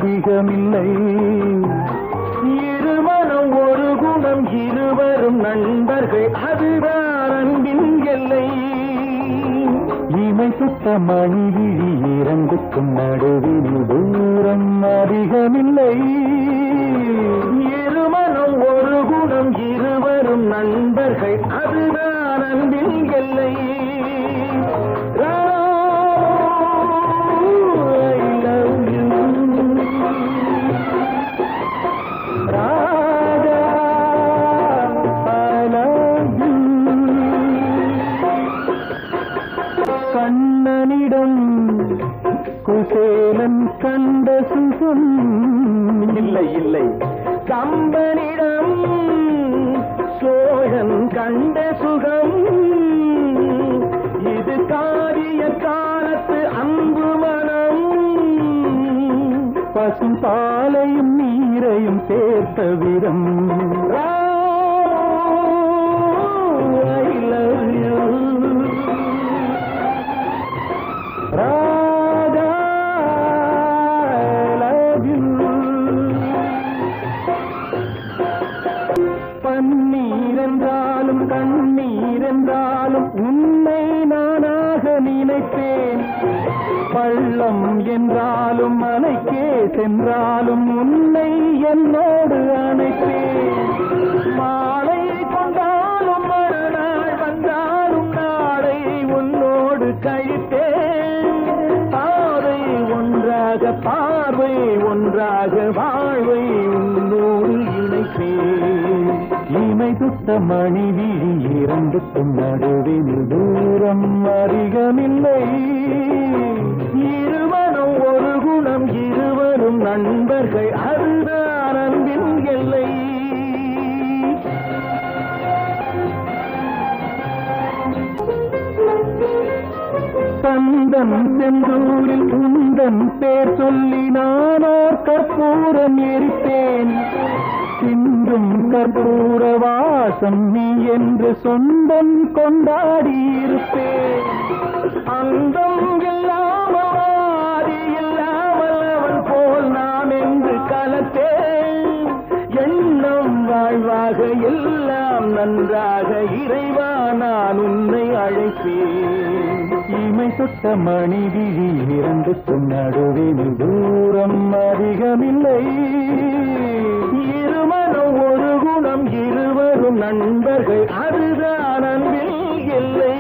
அதிகமில்லை. இருமனம் ஒரு குணம் இருவரும் நண்பர்கள் அதுதான் அன்பின் எல்லை. இமை சுத்த மணிவிழி இரண்டுக்கும் நடுவில் தூரம் அதிகமில்லை. இருமனம் ஒரு குணம் இருவரும் நண்பர்கள் அதுதான் அன்பின் எல்லை. கண்ணனிடம் குசேலன் கண்ட சுகம் இல்லை இல்லை. கம்பனிடம் சோழன் கண்ட சுகம். இது காரிய காலத்து அன்பு மனம். பசும் பாலையும் நீரையும் சேர்த்த விதம். பன்னீரென்றாலும் கண்ணீரென்றாலும் உன்னை நானாக நினைப்பேன். பள்ளம் என்றாலும் மலைக்கே சென்றாலும் உன்னை என்னோடு அணைப்பேன். மாலை கொண்டாலும் மறுநாள் வந்தாலும் நாளை உன்னோடு கழிப்பேன். பாதை ஒன்றாக பார்வை ஒன்றாக வாழ்வை உன்னோடு இணைப்பேன். இமை சுத்த மணிவிழி இரண்டுக்கும் நடுவில் தூரம் அதிகமில்லை. இருமனம் ஒரு குணம் இருவரும் நண்பர்கள் அதுதான் அன்பின் எல்லை. தந்தன் செந்தூரில் உந்தன் பேர் சொல்லி நானோர் கற்பூரம் எரித்தேன். சிந்தும் கற்பூர வாசம் நீ என்று சொந்தம் கொண்டாடி இருப்பேன். அந்தம் இல்லாமல் ஆதி இல்லாமல் அவன் போல் நான் என்று கலத்தேன். எண்ணம் வாழ்வாக எல்லாம் நன்றாக இறைவா நான் உன்னை அழைப்பேன். இமை சுட்ட மணிவிழி இரண்டுக்கும் நடுவில் தூரம் அதிகமில்லை. இருமனம் ஒரு குணம் இருவரும் நண்பர்கள் அதுதான் அன்பில் எல்லை.